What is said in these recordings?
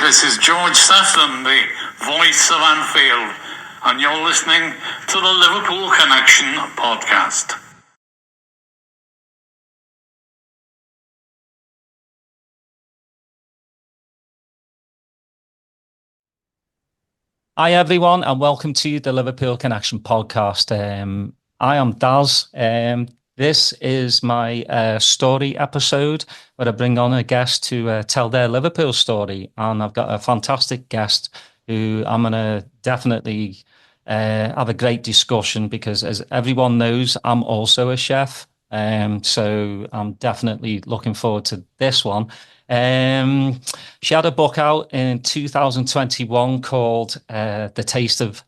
This is George Sasson, the voice of Anfield, and you're listening to the Liverpool Connection podcast. Hi everyone, and welcome to the Liverpool Connection podcast. I am Daz. This is my story episode where I bring on a guest to tell their Liverpool story, and I've got a fantastic guest who I'm going to definitely have a great discussion because, as everyone knows, I'm also a chef. So I'm definitely looking forward to this one. She had a book out in 2021 called The Taste of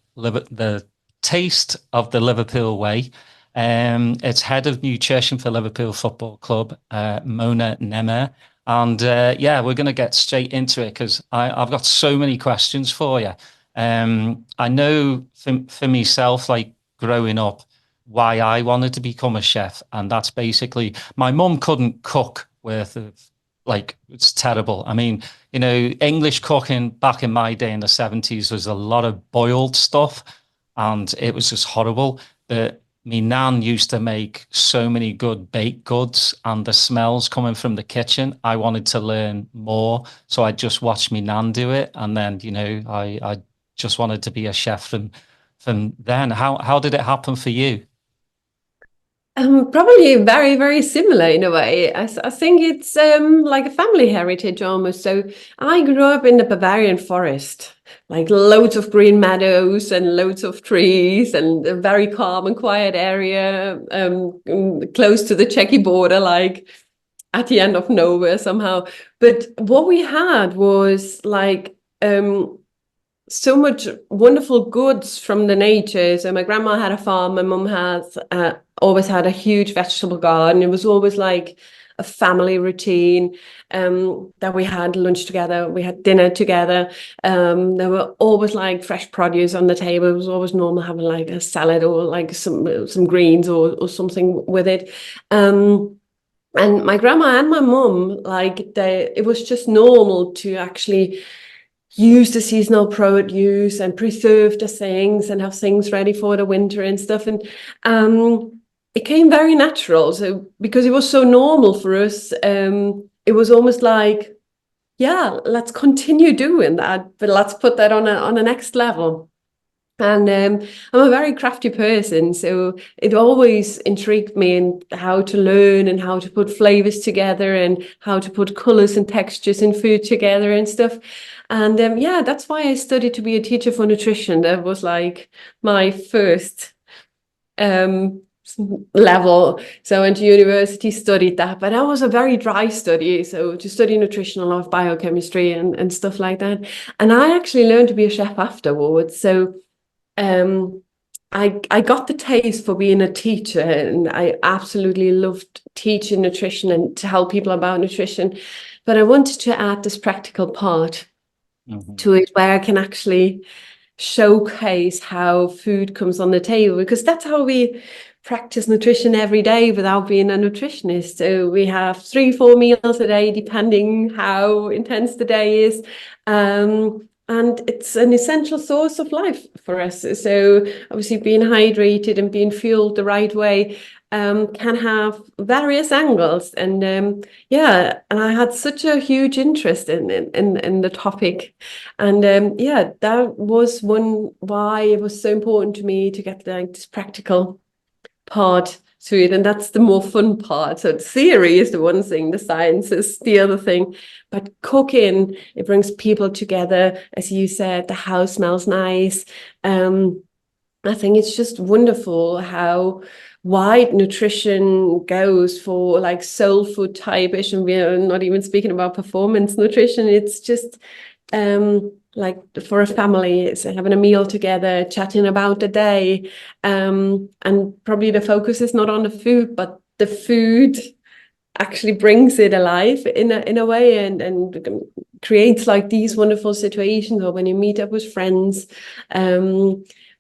the Liverpool Way. It's head of nutrition for Liverpool Football Club, Mona Nemmer. And we're going to get straight into it because I've got so many questions for you. I know for myself, like growing up, why I wanted to become a chef. And that's basically, my mum couldn't cook it's terrible. I mean, English cooking back in my day in the 70s was a lot of boiled stuff and it was just horrible. But me nan used to make so many good baked goods, and the smells coming from the kitchen, I wanted to learn more. So I just watched me nan do it. And then, I just wanted to be a chef from then. How did it happen for you? Probably very, very similar in a way. I think it's like a family heritage almost. So I grew up in the Bavarian forest, like loads of green meadows and loads of trees and a very calm and quiet area, close to the Czech border, like at the end of nowhere somehow. But what we had was like so much wonderful goods from the nature. So my grandma had a farm, my mum has always had a huge vegetable garden. It was always like a family routine that we had lunch together, we had dinner together. There were always like fresh produce on the table. It was always normal having like a salad or like some greens or something with it. And my grandma and my mum, it was just normal to actually use the seasonal produce and preserve the things and have things ready for the winter and stuff. And it came very natural. So because it was so normal for us, it was almost like, yeah, let's continue doing that, but let's put that on a next level. And I'm a very crafty person, so it always intrigued me in how to learn and how to put flavors together and how to put colors and textures in food together and stuff. And that's why I studied to be a teacher for nutrition. That was like my first level. So I went to university, studied that, but that was a very dry study. So to study nutrition, a lot of biochemistry and stuff like that. And I actually learned to be a chef afterwards. So I got the taste for being a teacher, and I absolutely loved teaching nutrition and to help people about nutrition. But I wanted to add this practical part to it where I can actually showcase how food comes on the table, because that's how we practice nutrition every day without being a nutritionist. So we have 3-4 meals a day, depending how intense the day is. And it's an essential source of life for us. So obviously being hydrated and being fueled the right way can have various angles. And and I had such a huge interest in the topic. And that was why it was so important to me to get this practical part to it, and that's the more fun part. So the theory is the one thing, the science is the other thing, but cooking, it brings people together. As you said, the house smells nice. I think it's just wonderful how wide nutrition goes for like soul food type-ish, and we're not even speaking about performance nutrition. It's just like for a family, it's having a meal together, chatting about the day, and probably the focus is not on the food, but the food actually brings it alive in a way, and creates like these wonderful situations, or when you meet up with friends,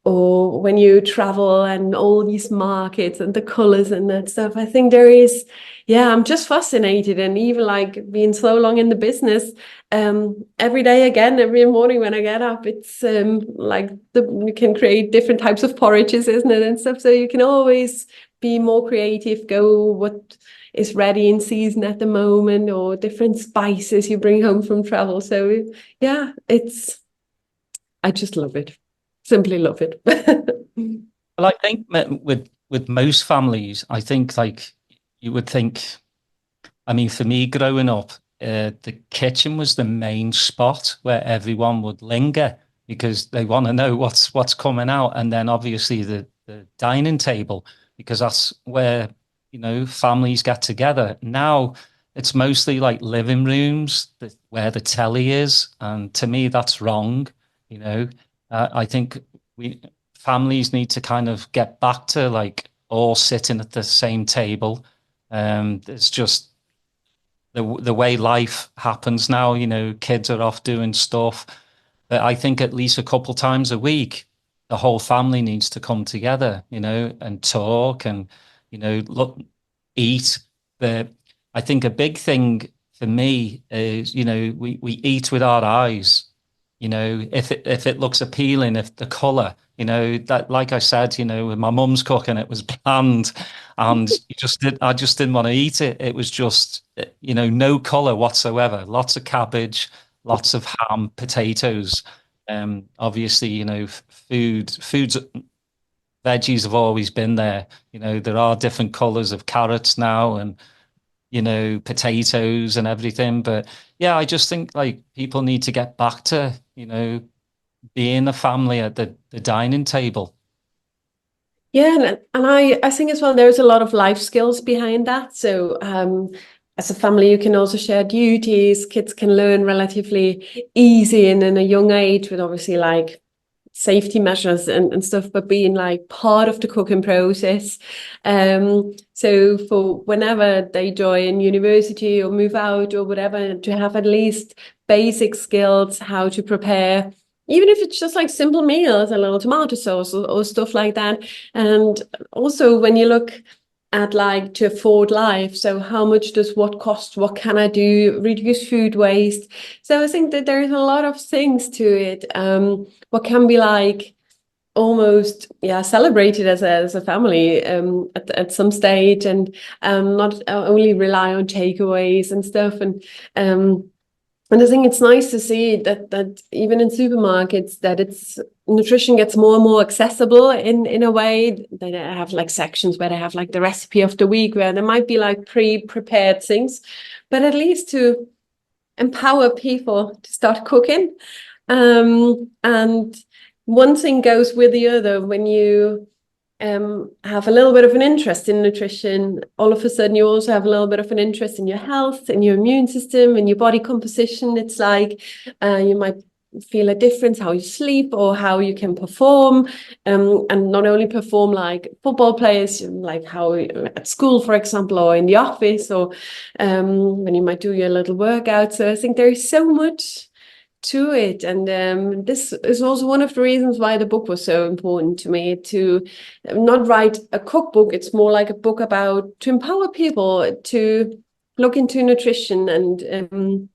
or when you travel and all these markets and the colors and that stuff. I think there is, yeah, I'm just fascinated. And even like being so long in the business, every day again, every morning when I get up, it's like you can create different types of porridges, isn't it, and stuff. So you can always be more creative, go what is ready in season at the moment, or different spices you bring home from travel. So yeah, I just love it. Simply love it. Well, I think with most families, I think like you would think. I mean, for me, growing up, the kitchen was the main spot where everyone would linger because they want to know what's coming out, and then obviously the dining table because that's where families get together. Now it's mostly like living rooms where the telly is, and to me that's wrong. You know, I think we families need to kind of get back to like all sitting at the same table. It's just the way life happens now. Kids are off doing stuff. But I think at least a couple times a week, the whole family needs to come together, and talk and, look, eat. But I think a big thing for me is, we eat with our eyes. If it looks appealing, if the color, that, like I said, with my mum's cooking, it was bland, and I just didn't want to eat it. It was just, no color whatsoever. Lots of cabbage, lots of ham, potatoes. Obviously, foods, veggies have always been there. There are different colors of carrots now, and potatoes and everything. But yeah, I just think like people need to get back to, being a family at the dining table. Yeah, and I think as well, there's a lot of life skills behind that. So as a family, you can also share duties. Kids can learn relatively easy and in a young age with obviously like safety measures and stuff, but being like part of the cooking process. So for whenever they join university or move out or whatever, to have at least basic skills, how to prepare, even if it's just like simple meals, a little tomato sauce or stuff like that. And also when you look at like to afford life, so how much does what cost, what can I do, reduce food waste. So I think that there's a lot of things to it, what can be like almost celebrated as a family at some stage, and not only rely on takeaways and stuff. And I think it's nice to see that even in supermarkets, that it's nutrition gets more and more accessible in a way. They have like sections where they have like the recipe of the week, where there might be like pre-prepared things, but at least to empower people to start cooking. And one thing goes with the other. When you have a little bit of an interest in nutrition, all of a sudden you also have a little bit of an interest in your health and your immune system and your body composition. It's like you might feel a difference how you sleep or how you can perform, and not only perform like football players, like how at school, for example, or in the office, or when you might do your little workout. So I think there is so much to it, and this is also one of the reasons why the book was so important to me, to not write a cookbook. It's more like a book about to empower people to look into nutrition and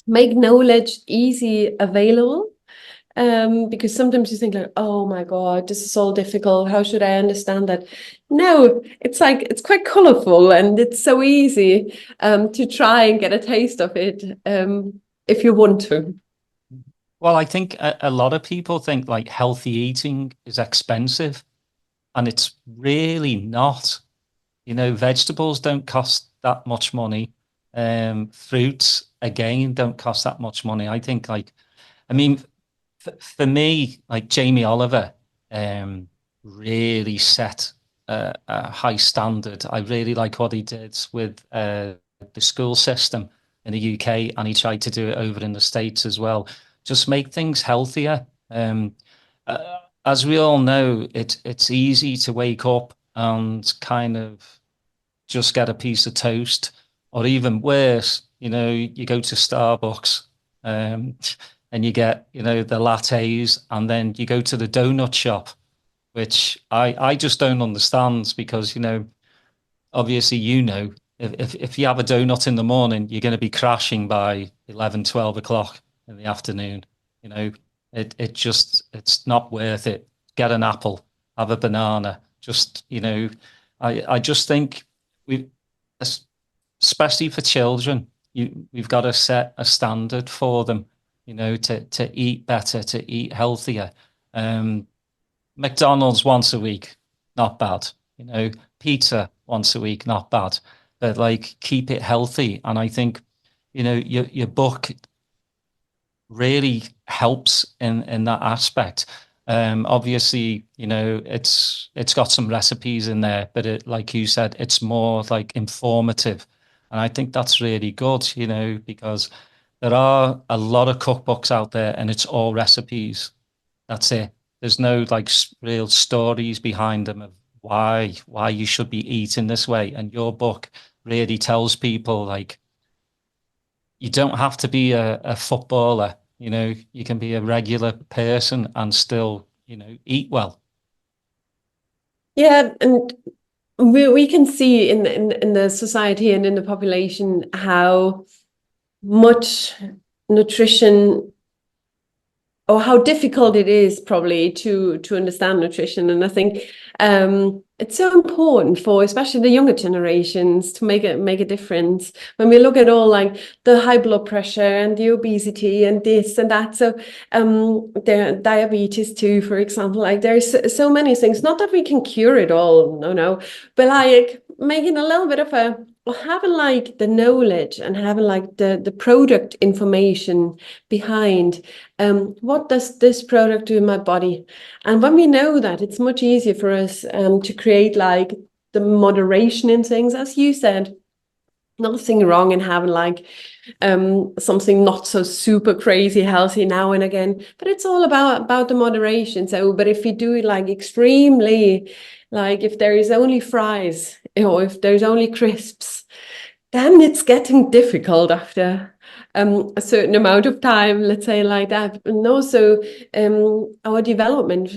make knowledge easy available, because sometimes you think like, oh my god, this is all difficult, how should I understand that? No, it's like it's quite colorful and it's so easy to try and get a taste of it, if you want to. Well, I think a lot of people think like healthy eating is expensive, and it's really not. Vegetables don't cost that much money. Fruits, again, don't cost that much money. I think I mean, for me, like Jamie Oliver, really set a high standard. I really like what he did with the school system in the UK, and he tried to do it over in the States as well. Just make things healthier. As we all know, it's easy to wake up and kind of just get a piece of toast, or even worse, you go to Starbucks, and you get, the lattes, and then you go to the donut shop which I just don't understand because, obviously, if you have a donut in the morning, you're going to be crashing by 11, 12 o'clock in the afternoon. It's not worth it. Get an apple, have a banana. I just think we, especially for children, we've got to set a standard for them, to eat better, to eat healthier. McDonald's once a week, not bad. Pizza once a week, not bad. But like, keep it healthy. And I think, your book really helps in that aspect. Obviously, it's got some recipes in there, but like you said, it's more like informative. And I think that's really good, because there are a lot of cookbooks out there and it's all recipes. That's it. There's no like real stories behind them of why you should be eating this way. And your book really tells people, like, you don't have to be a footballer, you can be a regular person and still, eat well. Yeah, and we can see in the society and in the population how much nutrition, or how difficult it is probably to understand nutrition. And I think it's so important for especially the younger generations to make a difference. When we look at all like the high blood pressure and the obesity and this and that, so the diabetes too, for example, like there's so many things. Not that we can cure it all, no, but like making a little bit of having like the knowledge and having like the product information behind what does this product do in my body. And when we know that, it's much easier for us to create like the moderation in things. As you said, nothing wrong in having like something not so super crazy healthy now and again, but it's all about the moderation. So but if we do it like extremely, like if there is only fries or if there's only crisps, then it's getting difficult after a certain amount of time, let's say like that. And also our development,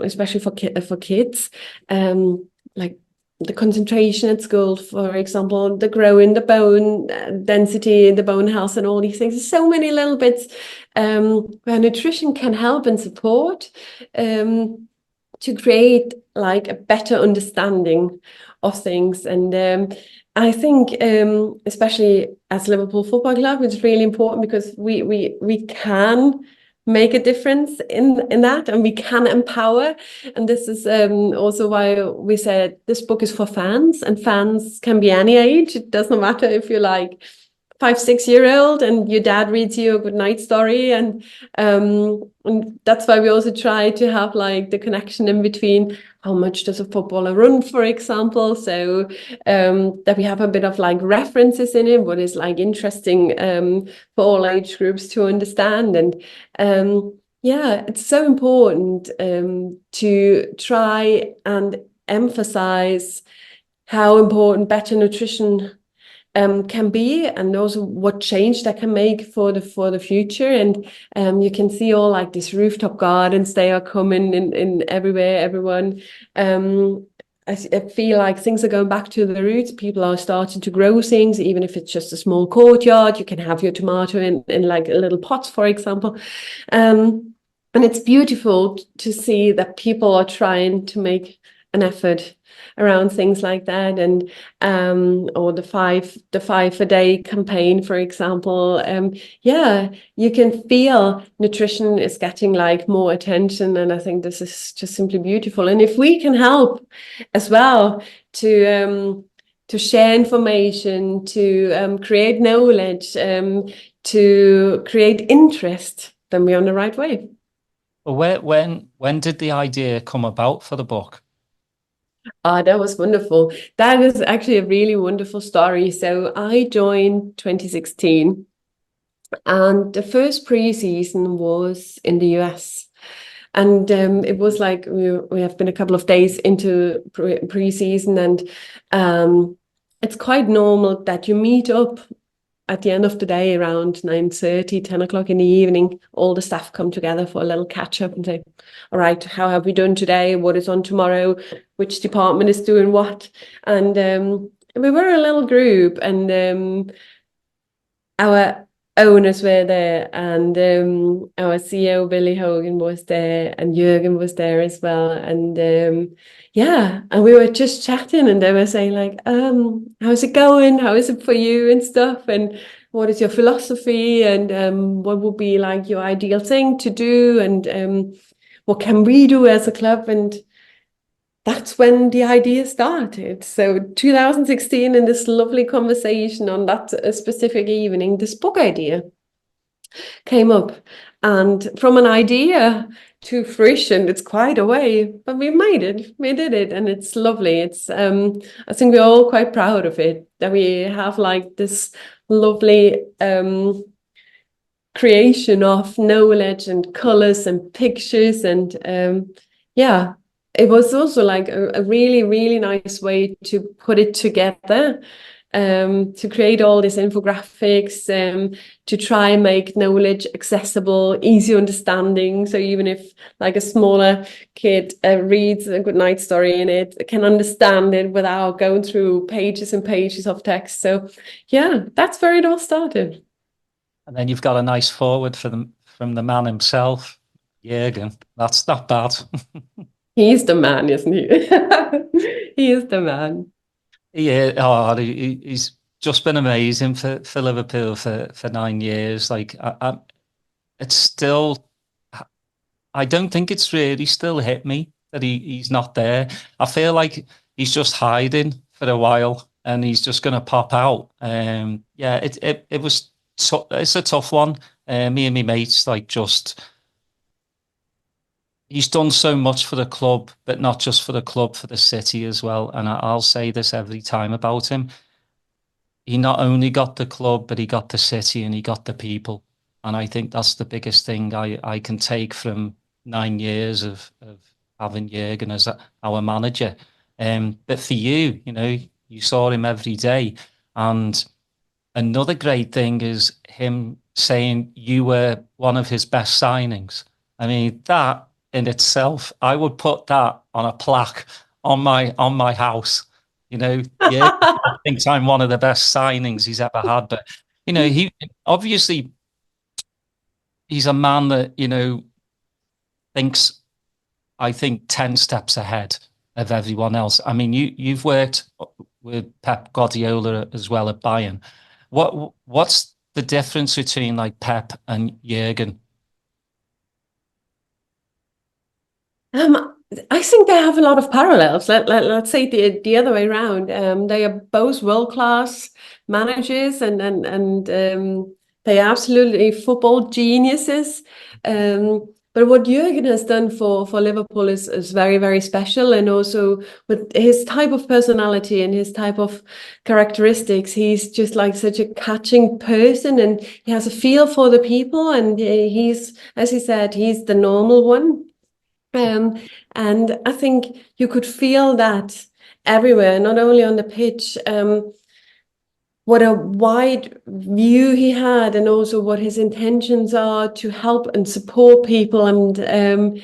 especially for kids, like the concentration at school, for example, the growing, the bone density, the bone health, and all these things. There's so many little bits where nutrition can help and support to create like a better understanding of things. And I think, especially as Liverpool Football Club, it's really important because we can make a difference in that, and we can empower. And this is also why we said this book is for fans, and fans can be any age. It doesn't matter if you're like 5, 6-year-old and your dad reads you a good night story, and that's why we also try to have like the connection in between. How much does a footballer run, for example? So that we have a bit of like references in it, what is like interesting for all age groups to understand. And yeah, it's so important to try and emphasize how important better nutrition can be, and also what change that can make for the future. And you can see all like these rooftop gardens, they are coming in everywhere, everyone. I feel like things are going back to the roots. People are starting to grow things, even if it's just a small courtyard. You can have your tomato in like a little pot, for example. And it's beautiful to see that people are trying to make an effort around things like that. And or the five a day campaign, for example. Yeah, you can feel nutrition is getting like more attention, and I think this is just simply beautiful. And if we can help as well to share information, to create knowledge, to create interest, then we're on the right way. Well, when did the idea come about for the book? Ah, that was wonderful. That is actually a really wonderful story. So I joined 2016, and the first pre-season was in the US. And it was like we have been a couple of days into pre-season, and it's quite normal that you meet up at the end of the day, around 9:30, 10 o'clock in the evening, all the staff come together for a little catch up and say, all right, how have we done today? What is on tomorrow? Which department is doing what? And we were a little group, and our owners were there, and our CEO Billy Hogan was there, and Jürgen was there as well, and yeah, and we were just chatting, and they were saying like, how's it going? How is it for you and stuff, and what is your philosophy, and what would be like your ideal thing to do, and what can we do as a club? And that's when the idea started. So 2016, in this lovely conversation on that specific evening, this book idea came up. And from an idea to fruition, it's quite a way, but we made it, we did it, and it's lovely. It's I think we're all quite proud of it, that we have like this lovely creation of knowledge and colors and pictures, and yeah. It was also like a really, really nice way to put it together, to create all these infographics, to try and make knowledge accessible, easy understanding. So even if like a smaller kid reads a good night story in it, can understand it without going through pages and pages of text. So yeah, that's where it all started. And then you've got a nice forward from the man himself, Jürgen. That's not bad. He's the man, isn't he? He is the man. Yeah, he's just been amazing for Liverpool for 9 years. Like, it's still, I don't think it's really still hit me that he's not there. I feel like he's just hiding for a while, and he's just going to pop out. Yeah, it was it's a tough one. Me and my mates like just. He's done so much for the club, but not just for the club, for the city as well. And I'll say this every time about him. He not only got the club, but he got the city and he got the people. And I think that's the biggest thing I can take from 9 years of having Jürgen as our manager. But for you, you saw him every day. And another great thing is him saying you were one of his best signings. I mean, that in itself, I would put that on a plaque on my house. Yeah, I think I'm one of the best signings he's ever had. But he obviously he's a man that thinks, I think, 10 steps ahead of everyone else. I mean, you've worked with Pep Guardiola as well at Bayern. What's the difference between like Pep and Jürgen? I think they have a lot of parallels. Let's say the other way around. They are both world-class managers, and they are absolutely football geniuses. But what Jürgen has done for Liverpool is very, very special, and also with his type of personality and his type of characteristics, he's just like such a catching person, and he has a feel for the people, and he's, as he said, he's the normal one. And I think you could feel that everywhere, not only on the pitch, what a wide view he had, and also what his intentions are to help and support people. And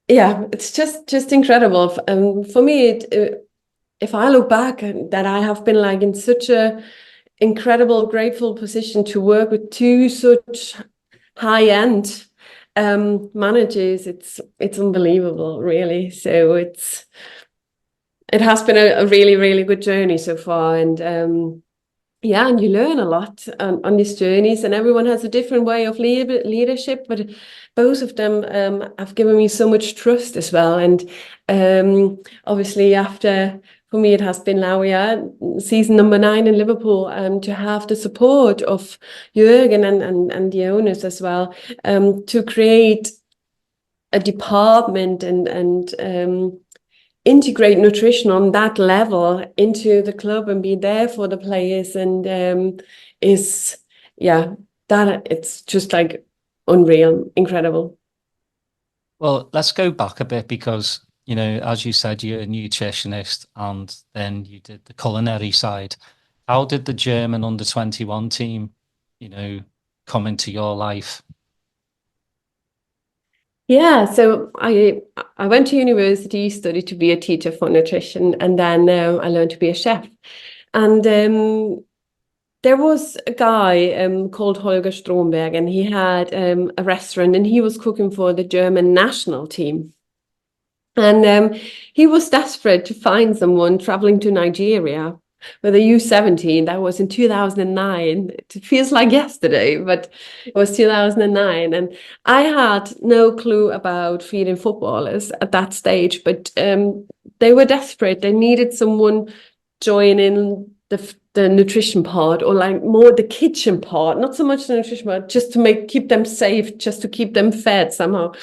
yeah, it's just incredible. For me, if I look back, that I have been like in such a incredible, grateful position to work with two such high-end managers, it's unbelievable, really. So it has been a really, really good journey so far, and yeah, and you learn a lot on these journeys, and everyone has a different way of leadership, but both of them have given me so much trust as well. And obviously, for me, it has been now, yeah, season number 9 in Liverpool, to have the support of Jürgen and the owners as well, to create a department and integrate nutrition on that level into the club and be there for the players, and that it's just like unreal, incredible. Well, let's go back a bit because, as you said, you're a nutritionist and then you did the culinary side. How did the German under-21 team, come into your life? Yeah, so I went to university, studied to be a teacher for nutrition, and then I learned to be a chef. And there was a guy called Holger Stromberg, and he had a restaurant, and he was cooking for the German national team. And he was desperate to find someone traveling to Nigeria with a U17. That was in 2009. It feels like yesterday, but it was 2009. And I had no clue about feeding footballers at that stage, but they were desperate. They needed someone joining the nutrition part, or like more the kitchen part, not so much the nutrition part, just to keep them safe, just to keep them fed somehow.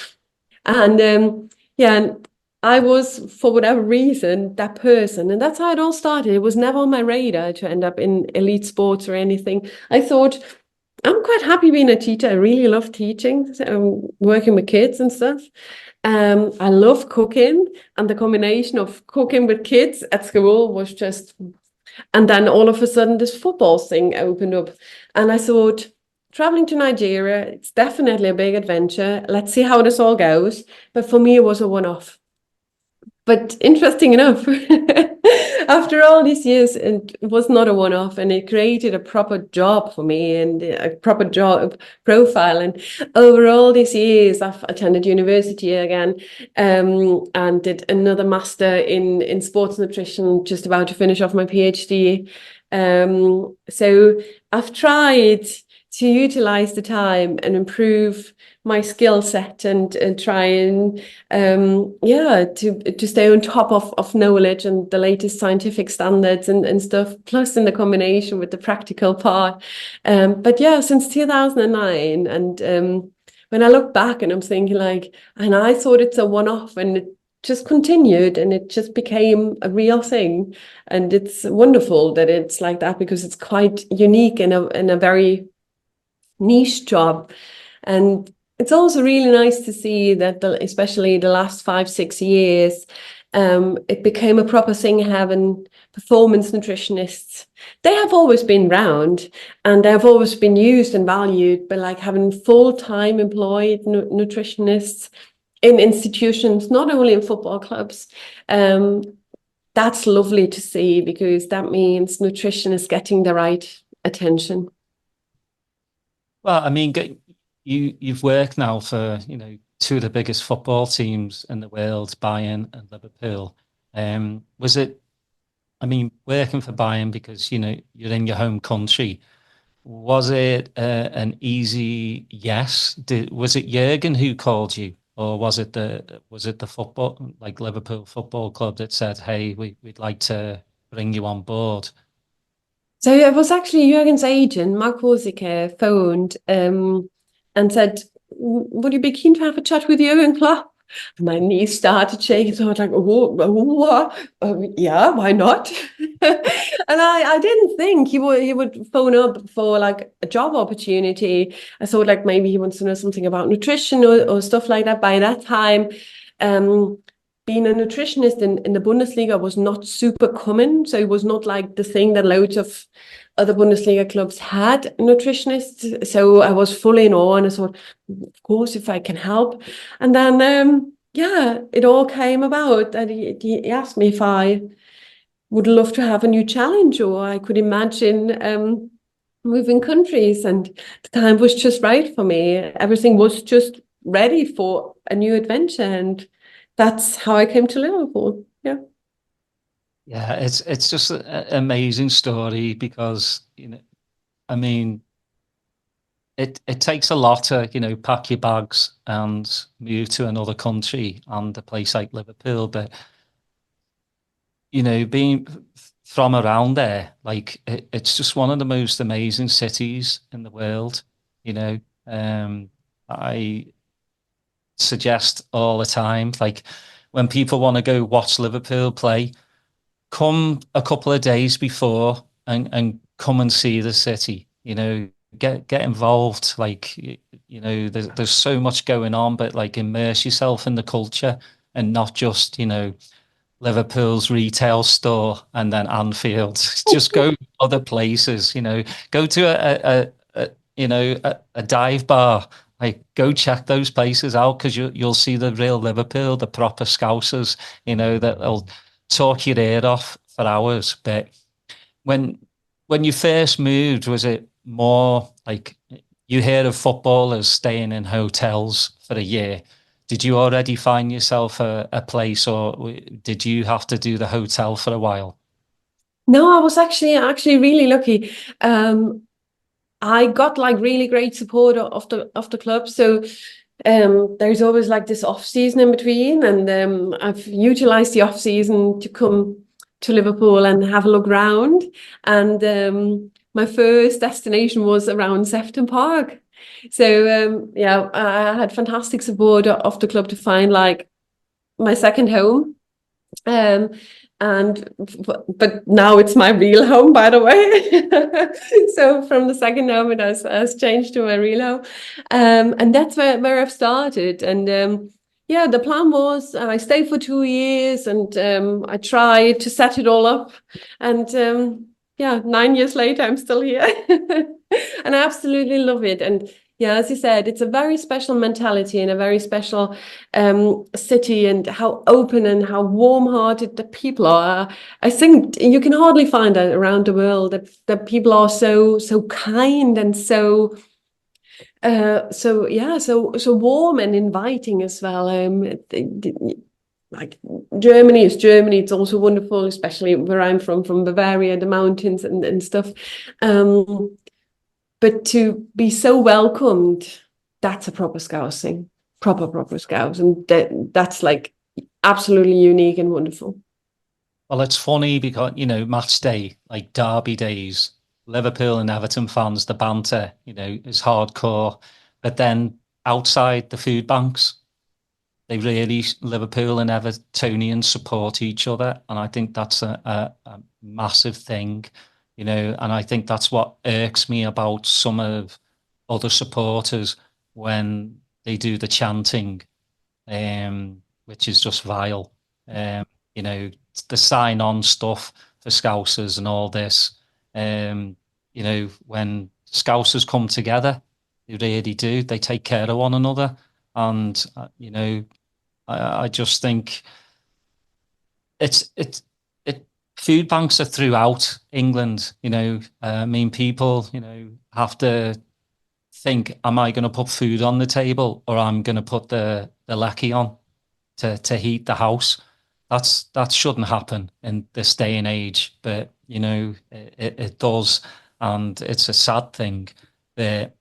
And yeah, and I was, for whatever reason, that person. And that's how it all started. It was never on my radar to end up in elite sports or anything. I thought, I'm quite happy being a teacher. I really love teaching, working with kids and stuff. I love cooking, and the combination of cooking with kids at school was just... And then all of a sudden, this football thing opened up. And I thought, traveling to Nigeria, it's definitely a big adventure. Let's see how this all goes. But for me, it was a one-off. But interesting enough, after all these years, it was not a one-off, and it created a proper job for me and a proper job profile. And over all these years, I've attended university again, and did another master in sports nutrition, just about to finish off my PhD. So I've tried to utilize the time and improve my skill set, and try and to stay on top of knowledge and the latest scientific standards and stuff, plus in the combination with the practical part. But yeah, since 2009, and when I look back and I'm thinking like, and I thought it's a one-off, and it just continued, and it just became a real thing. And it's wonderful that it's like that, because it's quite unique and a very niche job. And it's also really nice to see that especially the last 5-6 years, it became a proper thing having performance nutritionists. They have always been around, and they have always been used and valued, but like having full-time employed nutritionists in institutions, not only in football clubs, that's lovely to see, because that means nutrition is getting the right attention. Well, I mean, you've worked now for, two of the biggest football teams in the world, Bayern and Liverpool. Was it, I mean, working for Bayern, because, you're in your home country, was it an easy yes? Was it Jürgen who called you, or was it the football, like Liverpool Football Club, that said, hey, we'd like to bring you on board? So it was actually Jürgen's agent, Mark Horsiker, phoned and said, would you be keen to have a chat with Jürgen Klopp? My knees started shaking, so I was like, yeah, why not? And I didn't think he would phone up for like a job opportunity. I thought like maybe he wants to know something about nutrition or stuff like that. By that time, being a nutritionist in the Bundesliga was not super common. So it was not like the thing that loads of other Bundesliga clubs had nutritionists. So I was fully in awe, and I thought, of course, if I can help. And then, it all came about that he asked me if I would love to have a new challenge, or I could imagine moving countries. And the time was just right for me. Everything was just ready for a new adventure. And that's how I came to Liverpool. Yeah. Yeah, it's just an amazing story, because, I mean, it takes a lot to, pack your bags and move to another country and a place like Liverpool. But, being from around there, like it's just one of the most amazing cities in the world. I suggest all the time, like when people want to go watch Liverpool play, come a couple of days before and come and see the city. Get involved. Like, there's so much going on, but like immerse yourself in the culture, and not just Liverpool's retail store and then Anfield. Just go other places, go to a dive bar. Like, go check those places out, because you'll see the real Liverpool, the proper Scousers, that'll talk your ear off for hours. But when you first moved, was it more like, you hear of footballers staying in hotels for a year? Did you already find yourself a place, or did you have to do the hotel for a while? No, I was actually really lucky. I got like really great support of the club. So there's always like this off season in between, and I've utilized the off season to come to Liverpool and have a look around. And my first destination was around Sefton Park. So yeah, I had fantastic support of the club to find like my second home. Um, and but now it's my real home, by the way. So from the second home, it has changed to my real home, and that's where I've started. And yeah, the plan was I stayed for 2 years, and I tried to set it all up. And yeah, 9 years later, I'm still here, and I absolutely love it. And yeah, as you said, it's a very special mentality and a very special city, and how open and how warm-hearted the people are. I think you can hardly find that around the world, that people are so kind and so yeah, so warm and inviting as well. Like Germany is Germany. It's also wonderful, especially where I'm from Bavaria, the mountains and stuff. But to be so welcomed, that's a proper Scousing, proper Scouse. And that's like absolutely unique and wonderful. Well, it's funny because, match day, like derby days, Liverpool and Everton fans, the banter, is hardcore. But then outside the food banks, Liverpool and Evertonians support each other. And I think that's a massive thing, and I think that's what irks me about some of other supporters when they do the chanting, which is just vile. You know, the sign-on stuff for Scousers and all this. When Scousers come together, they really do. They take care of one another, and I just think it food banks are throughout England. People, have to think, am I going to put food on the table, or I'm going to put the lecky on to heat the house? That shouldn't happen in this day and age, but it does, and it's a sad thing. That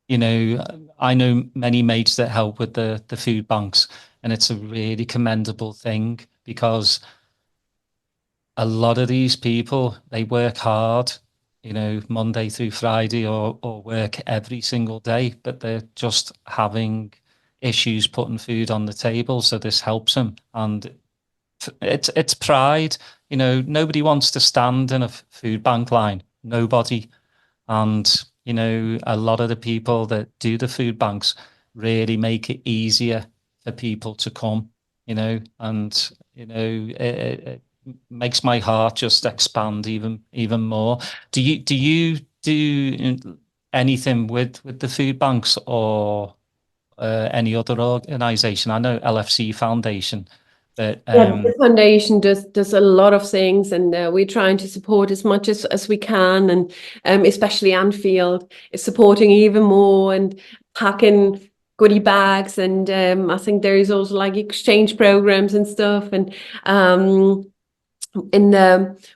I know many mates that help with the food banks, and it's a really commendable thing, because a lot of these people, they work hard, Monday through Friday, or work every single day, but they're just having issues putting food on the table. So this helps them, and it's pride. Nobody wants to stand in a food bank line. Nobody. And a lot of the people that do the food banks really make it easier for people to come. And it makes my heart just expand even more. Do you do anything with the food banks, or any other organization? I know LFC Foundation, but Yeah, the foundation does a lot of things, and we're trying to support as much as we can, and especially Anfield is supporting even more and packing goodie bags, and I think there is also like exchange programs and stuff, and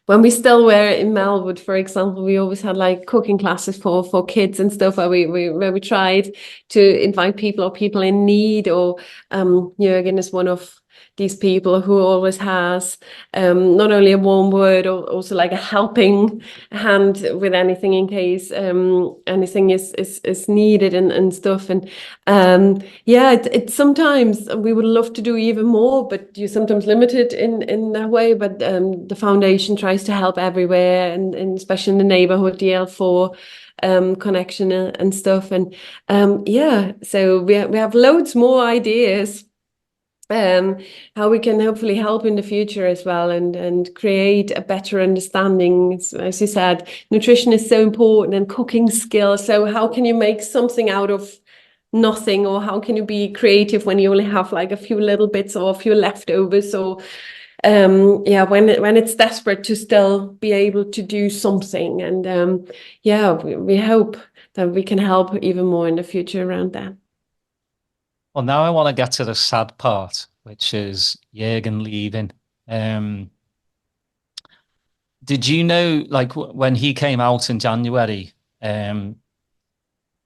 when we still were in Melwood, for example, we always had like cooking classes for kids and stuff, where we tried to invite people or people in need, or Jürgen is one of these people who always has not only a warm word, or also like a helping hand with anything, in case anything is needed and stuff. And yeah, it's sometimes we would love to do even more, but you're sometimes limited in that way. But the foundation tries to help everywhere, and especially in the neighborhood, the L4 connection and stuff. And yeah, so we have loads more ideas. how we can hopefully help in the future as well, and create a better understanding. As you said, nutrition is so important, and cooking skills. So how can you make something out of nothing, or how can you be creative when you only have like a few little bits or a few leftovers? Or when it's desperate, to still be able to do something. And we hope that we can help even more in the future around that. Well, now I want to get to the sad part, which is Jürgen leaving. Did you know, like when he came out in January,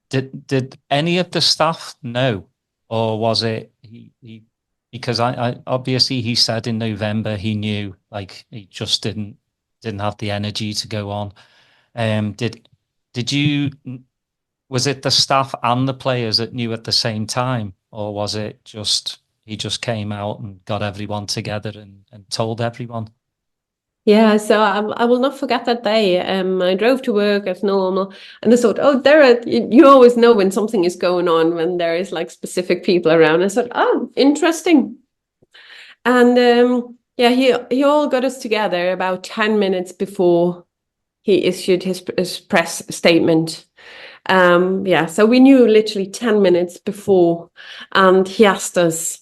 did any of the staff know, or was it he because I obviously he said in November he knew, like he just didn't have the energy to go on. Did you, was it the staff and the players that knew at the same time, or was it just he just came out and got everyone together and told everyone? Yeah, so I will not forget that day. I drove to work as normal, and I thought, oh, you always know when something is going on, when there is like specific people around. I thought, oh, interesting. And he all got us together about 10 minutes before he issued his press statement. So we knew literally 10 minutes before, and he asked us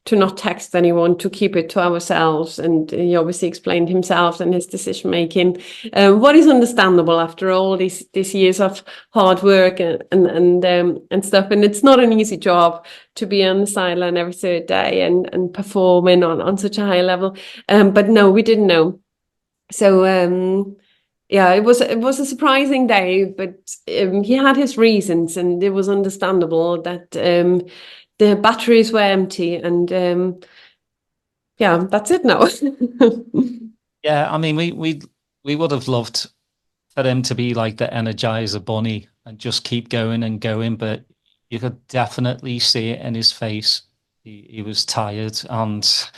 to not text anyone, to keep it to ourselves. And he obviously explained himself and his decision making, what is understandable after all these years of hard work and stuff. And it's not an easy job to be on the sideline every third day and performing on such a high level. But no, we didn't know. So it was a surprising day, but he had his reasons, and it was understandable that the batteries were empty, and that's it now. Yeah, I mean, we would have loved for him to be like the Energizer Bunny and just keep going and going, but you could definitely see it in his face. He was tired, and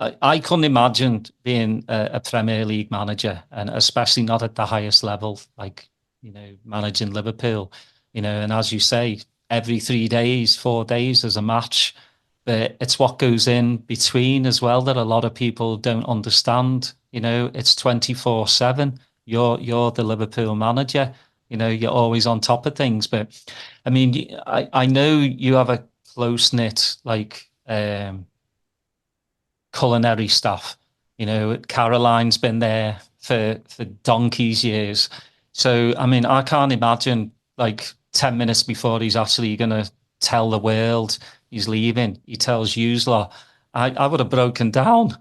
I couldn't imagine being a Premier League manager, and especially not at the highest level, like, managing Liverpool, and as you say, every 3 days, 4 days there's a match, but it's what goes in between as well that a lot of people don't understand. It's 24/7. You're the Liverpool manager. You're always on top of things. But I mean, I know you have a close knit culinary staff. Caroline's been there for donkey's years. So I mean, I can't imagine like 10 minutes before he's actually going to tell the world he's leaving, he tells yous lot, I would have broken down.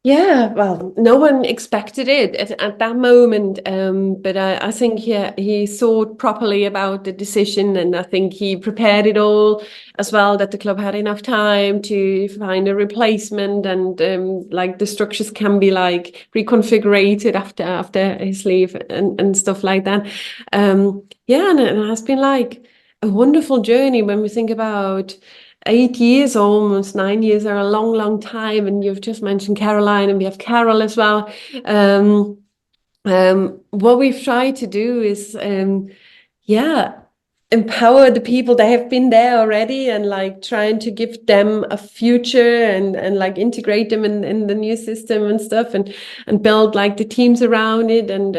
Yeah, well, no one expected it at that moment, but I think he thought properly about the decision, and I think he prepared it all as well, that the club had enough time to find a replacement, and like the structures can be like reconfigured after his leave and stuff like that. And it has been like a wonderful journey when we think about 8 years, almost 9 years, are a long, long time. And you've just mentioned Caroline, and we have Carol as well. What we've tried to do is, empower the people that have been there already, and like trying to give them a future, and like integrate them in the new system and stuff, and build like the teams around it, and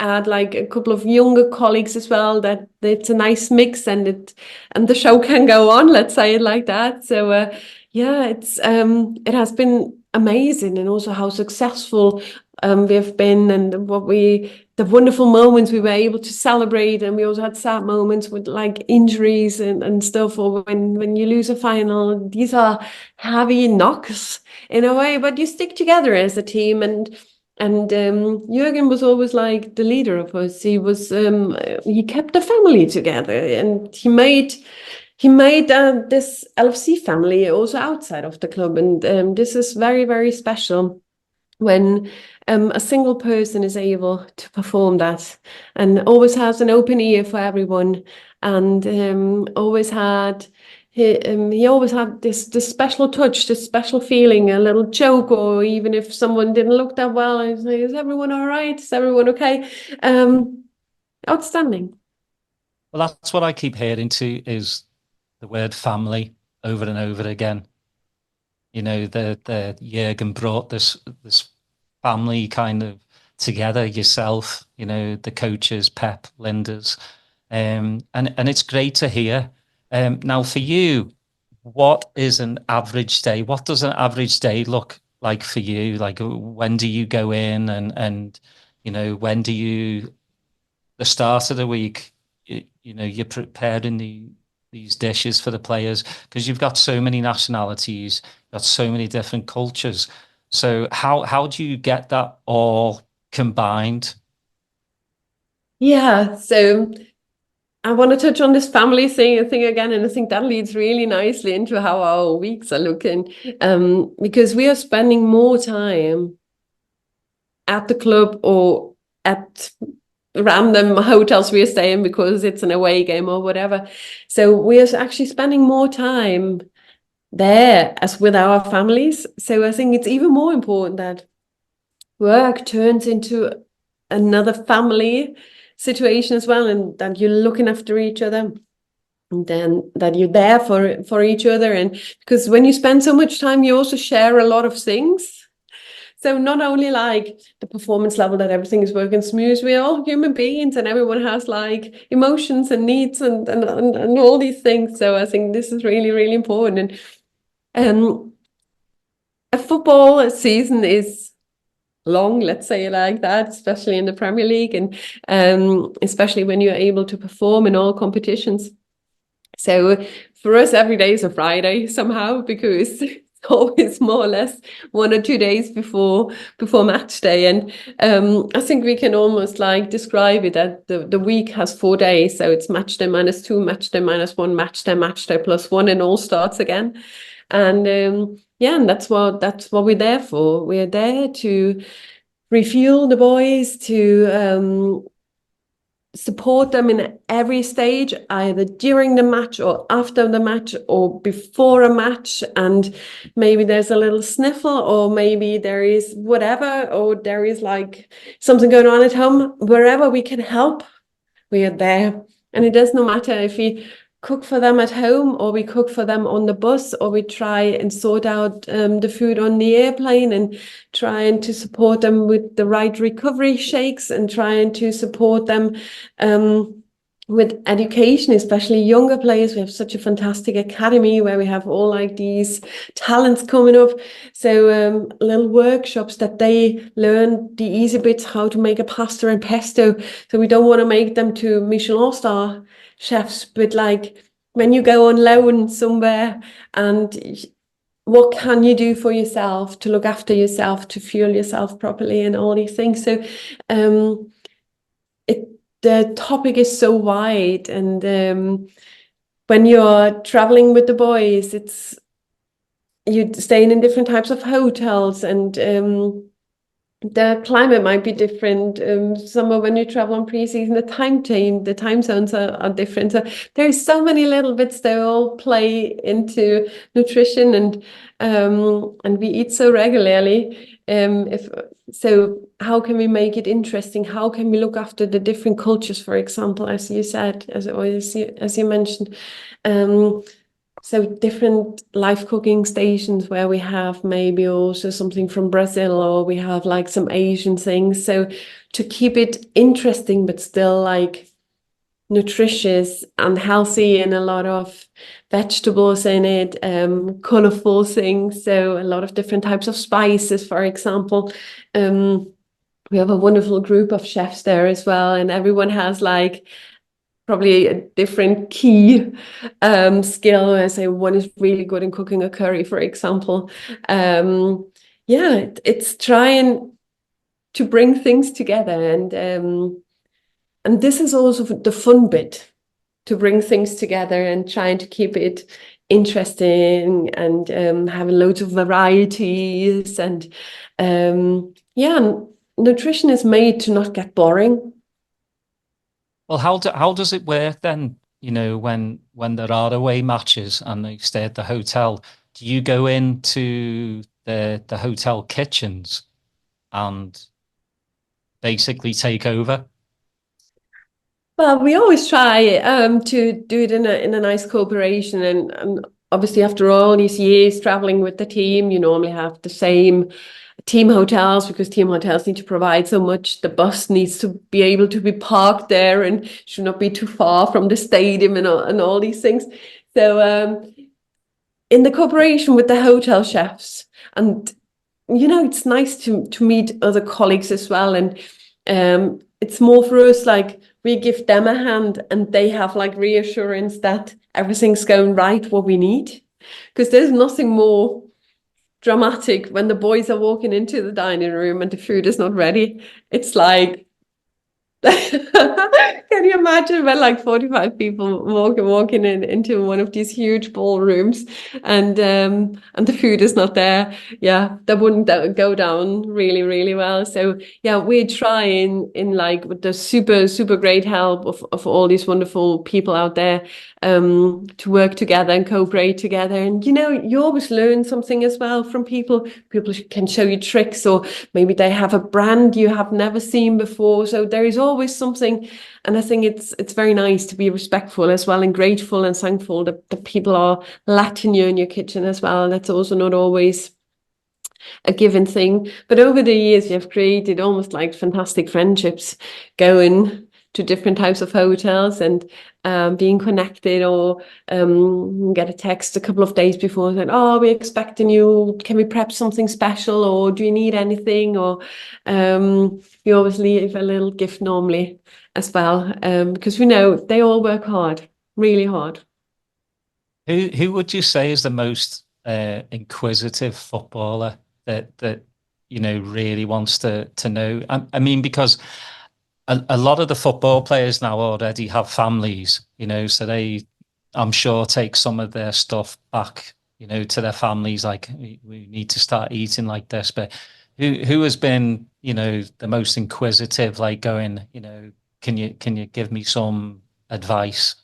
add like a couple of younger colleagues as well, that it's a nice mix, and the show can go on, let's say it like that. So it has been amazing, and also how successful we have been, and the wonderful moments we were able to celebrate. And we also had sad moments with like injuries and stuff, or when you lose a final. These are heavy knocks in a way, but you stick together as a team. And Jürgen was always like the leader of us. He kept the family together, and he made this LFC family also outside of the club. And this is very, very special when a single person is able to perform that, and always has an open ear for everyone, and he always had this special touch, this special feeling, a little joke, or even if someone didn't look that well, I'd say, is everyone all right? Is everyone okay? Outstanding. Well, that's what I keep hearing too, is the word family. over and over again. You know, the Jürgen brought this family kind of together, yourself, you know, the coaches, Pep, Linda's, and it's great to hear. Now for you, what is an average day? What does an average day look like for you? Like when do you go in and you know, when do you, the start of the week, you know, you're preparing these dishes for the players because you've got so many nationalities, got so many different cultures. So how do you get that all combined? Yeah, so I want to touch on this family thing again, and I think that leads really nicely into how our weeks are looking, because we are spending more time at the club or at random hotels we are staying because it's an away game or whatever. So we are actually spending more time there as with our families. So I think it's even more important that work turns into another family situation as well, and that you're looking after each other, and then that you're there for each other. And because when you spend so much time, you also share a lot of things. So not only like the performance level that everything is working smooth, we're all human beings and everyone has like emotions and needs and all these things. So I think this is really, really important. And a football season is long, let's say it like that, especially in the Premier League, and especially when you're able to perform in all competitions. So for us, every day is a Friday somehow, because it's always more or less 1 or 2 days before match day. And I think we can almost like describe it that the week has 4 days. So it's match day -2, match day -1, match day +1, and all starts again. And yeah, and that's what we're there for. We're there to refuel the boys, to support them in every stage, either during the match or after the match or before a match. And maybe there's a little sniffle, or maybe there is whatever, or there is like something going on at home. Wherever we can help, we are there. And it does not matter if we cook for them at home, or we cook for them on the bus, or we try and sort out the food on the airplane, and trying to support them with the right recovery shakes, and trying to support them with education, especially younger players. We have such a fantastic academy where we have all like these talents coming up. So little workshops that they learn the easy bits, how to make a pasta and pesto. So we don't want to make them to Michelin star chefs, but like when you go on loan somewhere, and what can you do for yourself to look after yourself, to fuel yourself properly, and all these things. So the topic is so wide, and when you're traveling with the boys, it's you're staying in different types of hotels, and the climate might be different. Somewhere when you travel on pre-season, the time zones are different. So there's so many little bits that all play into nutrition, and we eat so regularly. If so, how can we make it interesting? How can we look after the different cultures, for example, as you said, as you mentioned. So different live cooking stations where we have maybe also something from Brazil, or we have like some Asian things. So to keep it interesting, but still like nutritious and healthy, and a lot of vegetables in it, colorful things. So a lot of different types of spices, for example. We have a wonderful group of chefs there as well, and everyone has like probably a different key skill. I say one is really good in cooking a curry, for example. Yeah, it's trying to bring things together, and this is also the fun bit, to bring things together and trying to keep it interesting, and having loads of varieties, and yeah, nutrition is made to not get boring. Well, how does it work then? You know, when there are away matches and they stay at the hotel, do you go into the hotel kitchens and basically take over? Well, we always try to do it in a nice cooperation, and obviously after all these years traveling with the team, you normally have the same team hotels because team hotels need to provide so much. The bus needs to be able to be parked there and should not be too far from the stadium and all these things. So in the cooperation with the hotel chefs, and it's nice to meet other colleagues as well. And it's more for us like we give them a hand and they have like reassurance that everything's going right, what we need. Because there's nothing more dramatic when the boys are walking into the dining room and the food is not ready. It's like, can you imagine when like 45 people walking into one of these huge ballrooms and the food is not there? Yeah, that wouldn't go down really, really well. So yeah, we're trying in like with the super great help of all these wonderful people out there to work together and cooperate together. And you always learn something as well from people. People can show you tricks, or maybe they have a brand you have never seen before. So there is always something, and I think it's very nice to be respectful as well and grateful and thankful that the people are letting you in your kitchen as well. That's also not always a given thing. But over the years, we have created almost like fantastic friendships going to different types of hotels and being connected, or get a text a couple of days before saying, oh, we're expecting you, can we prep something special, or do you need anything? Or we always leave a little gift normally as well, because we know they all work hard, really hard. Who would you say is the most inquisitive footballer that really wants to know? I mean, because a lot of the football players now already have families, so they, I'm sure, take some of their stuff back, to their families. Like, we need to start eating like this. But who has been, the most inquisitive, like going, can you give me some advice?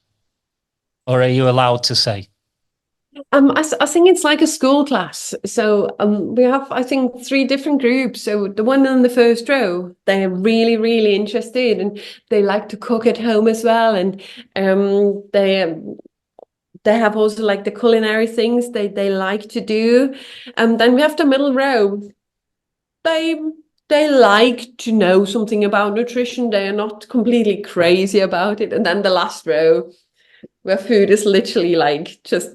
Or are you allowed to say? I think it's like a school class. So we have, I think, 3 different groups. So the one in the first row, they're really, really interested, and they like to cook at home as well. And they have also like the culinary things they like to do. And then we have the middle row. They like to know something about nutrition. They are not completely crazy about it. And then the last row, where food is literally like just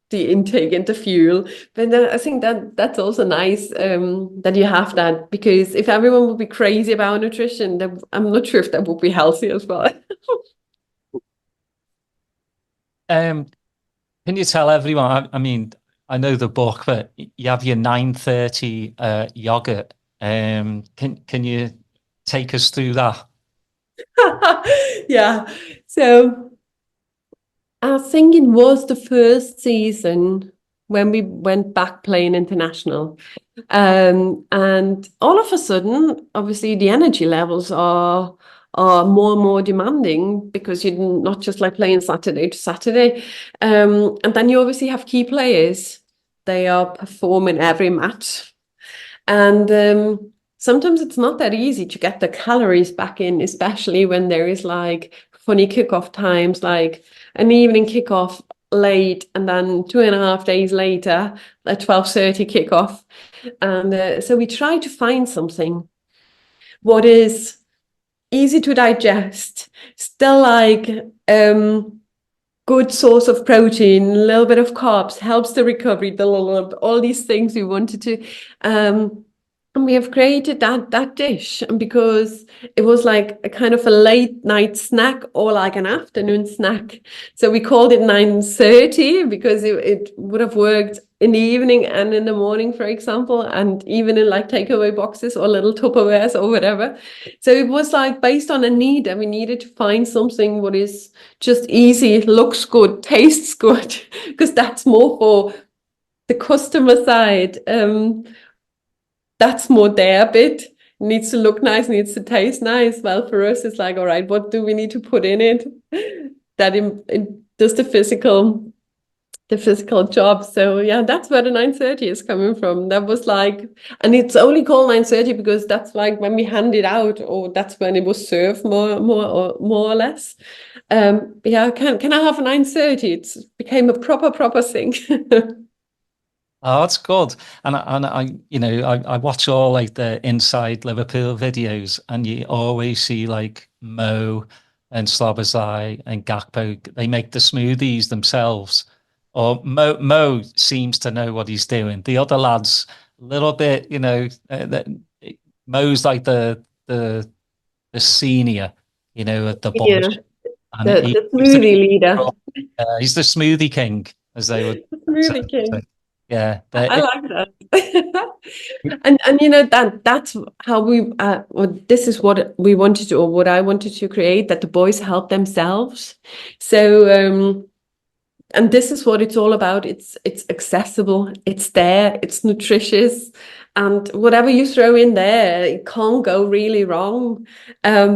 the intake and the fuel. But then I think that's also nice that you have that, because if everyone would be crazy about nutrition, then I'm not sure if that would be healthy as well. Can you tell everyone? I mean, I know the book, but you have your 9:30 yogurt. Can you take us through that? Yeah. So I think it was the first season when we went back playing international. And all of a sudden, obviously, the energy levels are more and more demanding, because you're not just like playing Saturday to Saturday. And then you obviously have key players. They are performing every match. And sometimes it's not that easy to get the calories back in, especially when there is like funny kickoff times, like an evening kickoff late, and then 2.5 days later, a 12:30 kickoff. And so we try to find something what is easy to digest, still like good source of protein, a little bit of carbs, helps the recovery, all these things we wanted to. And we have created that dish, and because it was like a kind of a late night snack or like an afternoon snack. So we called it 9:30 because it would have worked in the evening and in the morning, for example, and even in like takeaway boxes or little Tupperwares or whatever. So it was like based on a need, and we needed to find something what is just easy, looks good, tastes good, because that's more for the customer side. That's more their bit. Needs to look nice, needs to taste nice. Well, for us, it's like, all right, what do we need to put in it that it does the physical the physical job. So yeah, that's where the 9:30 is coming from. That was like, and it's only called 9:30 because that's like when we hand it out, or that's when it was served more or less. Yeah, can I have a 9:30? It's became a proper thing. Oh, that's good. And I watch all like the inside Liverpool videos, and you always see like Mo and Slobozai and Gakpo. They make the smoothies themselves. Or Mo seems to know what he's doing. The other lads, a little bit, Mo's like the senior, at the Yeah, bunch, and the he's smoothie leader, he's the smoothie king, as they would the say. smoothie So, king. yeah, I like that. And that's how we this is what we wanted to, or what I wanted to create, that the boys help themselves. So and this is what it's all about. It's accessible, it's there, it's nutritious, and whatever you throw in there, it can't go really wrong,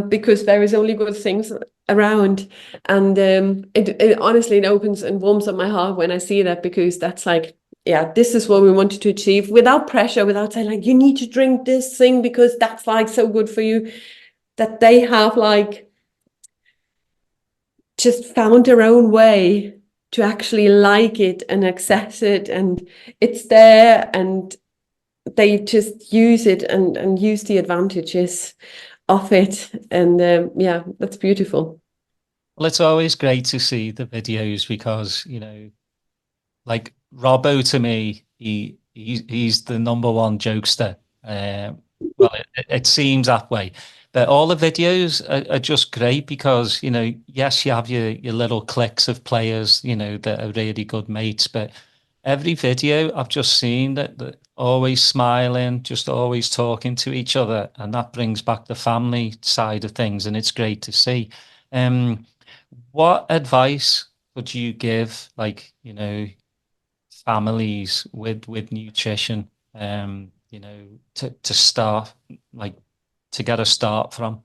because there is only good things around. And it honestly, it opens and warms up my heart when I see that, because that's like, yeah, this is what we wanted to achieve, without pressure, without saying like, you need to drink this thing because that's like so good for you. That they have like just found their own way to actually like it and access it, and it's there, and they just use it and use the advantages of it. And yeah, that's beautiful. Well, it's always great to see the videos because, like Robbo to me, he's the number one jokester. Well, it seems that way. But all the videos are just great because, yes, you have your little cliques of players, that are really good mates. But every video I've just seen that always smiling, just always talking to each other. And that brings back the family side of things. And it's great to see. Um, what advice would you give, like, families with nutrition, to start, like, to get a start from?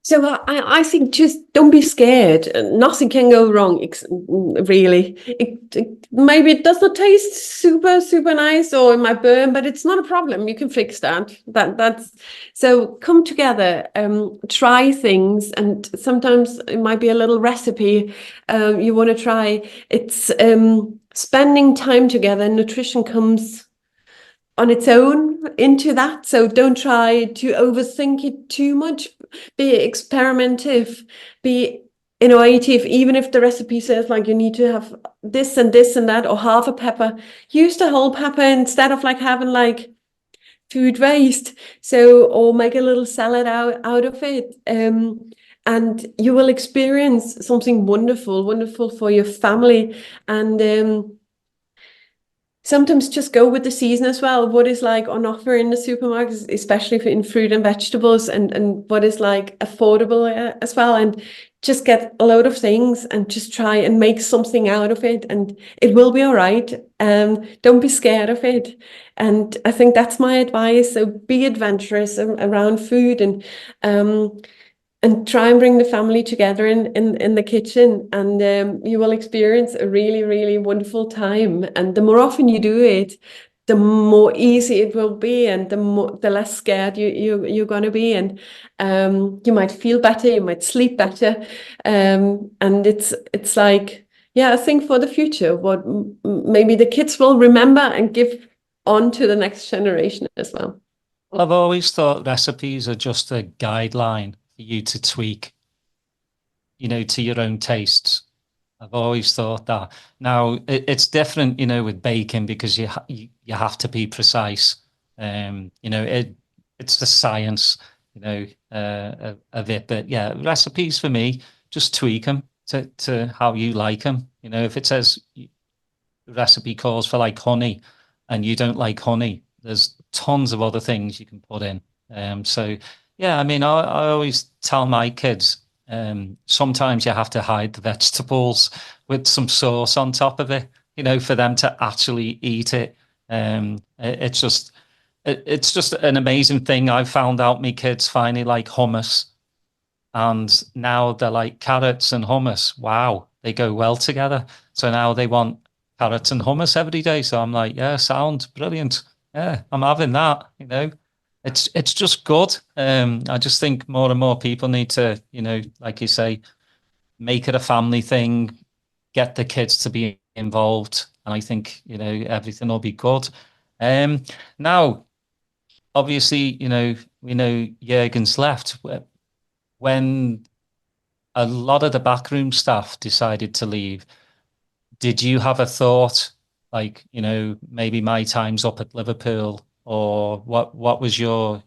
So I think just don't be scared. Nothing can go wrong, really. Maybe it does not taste super nice, or it might burn, but it's not a problem. You can fix that. That's so. Come together, try things, and sometimes it might be a little recipe you want to try. It's spending time together. Nutrition comes on its own into that. So don't try to overthink it too much. Be experimentative, be innovative. Even if the recipe says like you need to have this and this and that, or half a pepper, use the whole pepper instead of like having like food waste. So, or make a little salad out of it. And you will experience something wonderful for your family. And sometimes just go with the season as well. What is like on offer in the supermarkets, especially in fruit and vegetables, and what is like affordable as well. And just get a load of things and just try and make something out of it, and it will be all right. Don't be scared of it. And I think that's my advice. So be adventurous around food, and try and bring the family together in the kitchen, and you will experience a really wonderful time. And the more often you do it, the more easy it will be, and the less scared you're going to be. And you might feel better, you might sleep better, and it's like, yeah, I think for the future, what maybe the kids will remember and give on to the next generation as well. Well, I've always thought recipes are just a guideline for you to tweak, to your own tastes. I've always thought that. Now it's different, with baking because you have to be precise. It's the science, of it. But yeah, recipes for me, just tweak them to how you like them. If it says the recipe calls for like honey, and you don't like honey, there's tons of other things you can put in. So yeah, I mean, I always tell my kids, sometimes you have to hide the vegetables with some sauce on top of it, for them to actually eat it. It's just an amazing thing. I found out my kids finally like hummus, and now they're like carrots and hummus. Wow. they go well together. So now they want carrots and hummus every day. So I'm like, yeah, sound brilliant. Yeah, I'm having that, you know. It's just good. I just think more and more people need to, you know, like you say, make it a family thing, get the kids to be involved, and I think, you know, everything will be good. Now, obviously, you know, we know Jurgen's left. When a lot of the backroom staff decided to leave, did you have a thought like, you know, maybe my time's up at Liverpool, or what was your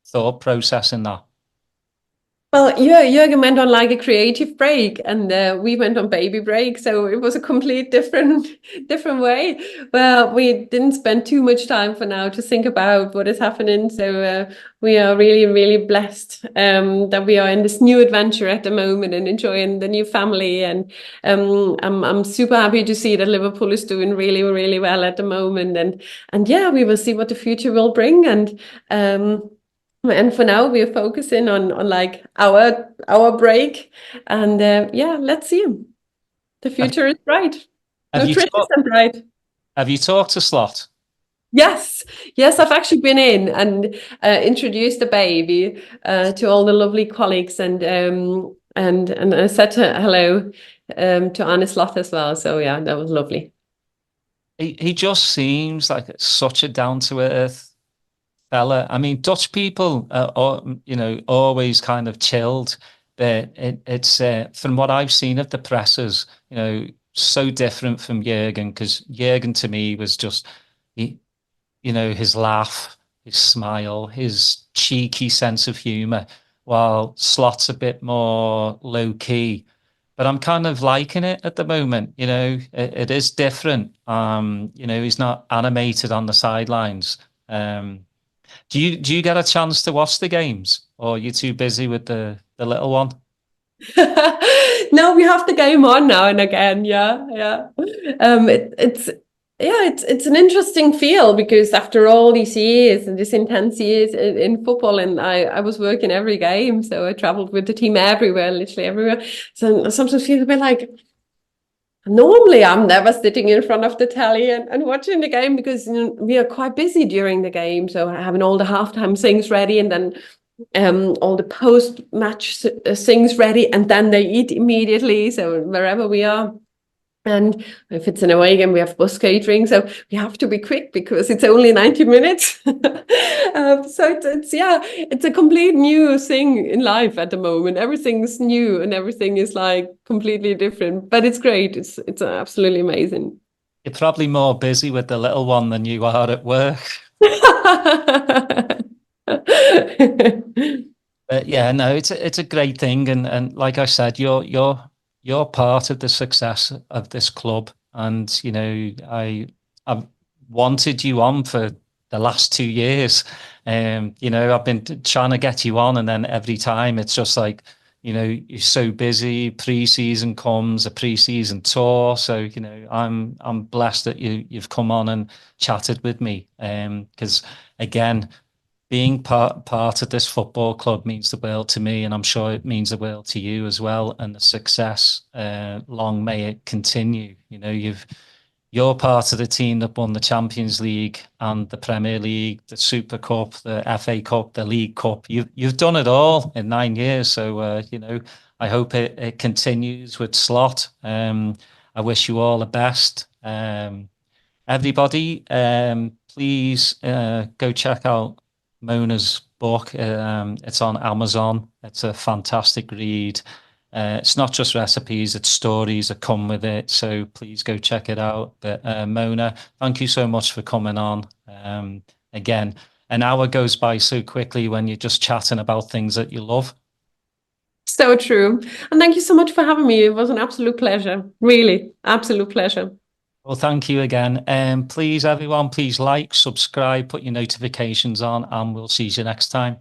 thought process in that? Well, yeah, Jürgen went on like a creative break, and we went on baby break. So it was a complete different, different way. Well, we didn't spend too much time for now to think about what is happening. So we are really, really blessed that we are in this new adventure at the moment and enjoying the new family. And I'm super happy to see that Liverpool is doing really, really well at the moment. And yeah, we will see what the future will bring. And for now, we are focusing on like our break, and yeah, let's see. The Have, future is bright, have you nutritious talked and bright. have you talked to Slot? Yes, yes, I've actually been in and introduced the baby to all the lovely colleagues, and I said hello to Anne Sloth as well. So yeah, that was lovely. He just seems like such a down to earth fella. I mean, Dutch people are, you know, always kind of chilled, but it's from what I've seen of the presses, you know, so different from Jurgen, because Jurgen to me was just, he, you know, his laugh, his smile, his cheeky sense of humor, while Slot's a bit more low key. But I'm kind of liking it at the moment. You know, it is different. You know, he's not animated on the sidelines. Do you get a chance to watch the games, or are you too busy with the little one? No, we have the game on now and again. Yeah, yeah. It's yeah, it's an interesting feel because after all these years and this intense years in football, and I was working every game, so I traveled with the team everywhere, literally everywhere. So I sometimes feel a bit like normally I'm never sitting in front of the telly and watching the game because you know, we are quite busy during the game, so having all the halftime things ready and then all the post-match things ready, and then they eat immediately. So wherever we are, and if it's an away game, we have bus catering, so we have to be quick because it's only 90 minutes. So it's yeah, it's a complete new thing in life at the moment. Everything's new and everything is like completely different, but it's great. It's absolutely amazing. You're probably more busy with the little one than you are at work. But yeah, no, it's a great thing, and like I said, you're part of the success of this club, and you know I've wanted you on for the last 2 years. You know, I've been trying to get you on, and then every time it's just like, you know, you're so busy. Pre-season comes, a pre-season tour, so you know I'm blessed that you've come on and chatted with me. Because again, being part of this football club means the world to me, and I'm sure it means the world to you as well. And the success, long may it continue. You know, you're part of the team that won the Champions League and the Premier League, the Super Cup, the FA Cup, the League Cup. You've done it all in 9 years. So you know, I hope it continues with Slot. I wish you all the best. Everybody, please go check out Mona's book. It's on Amazon. It's a fantastic read. It's not just recipes, it's stories that come with it. So please go check it out. But Mona, thank you so much for coming on. Again, an hour goes by so quickly when you're just chatting about things that you love. So true. And thank you so much for having me. It was an absolute pleasure. Really, absolute pleasure. Well, thank you again. Please, everyone, please like, subscribe, put your notifications on, and we'll see you next time.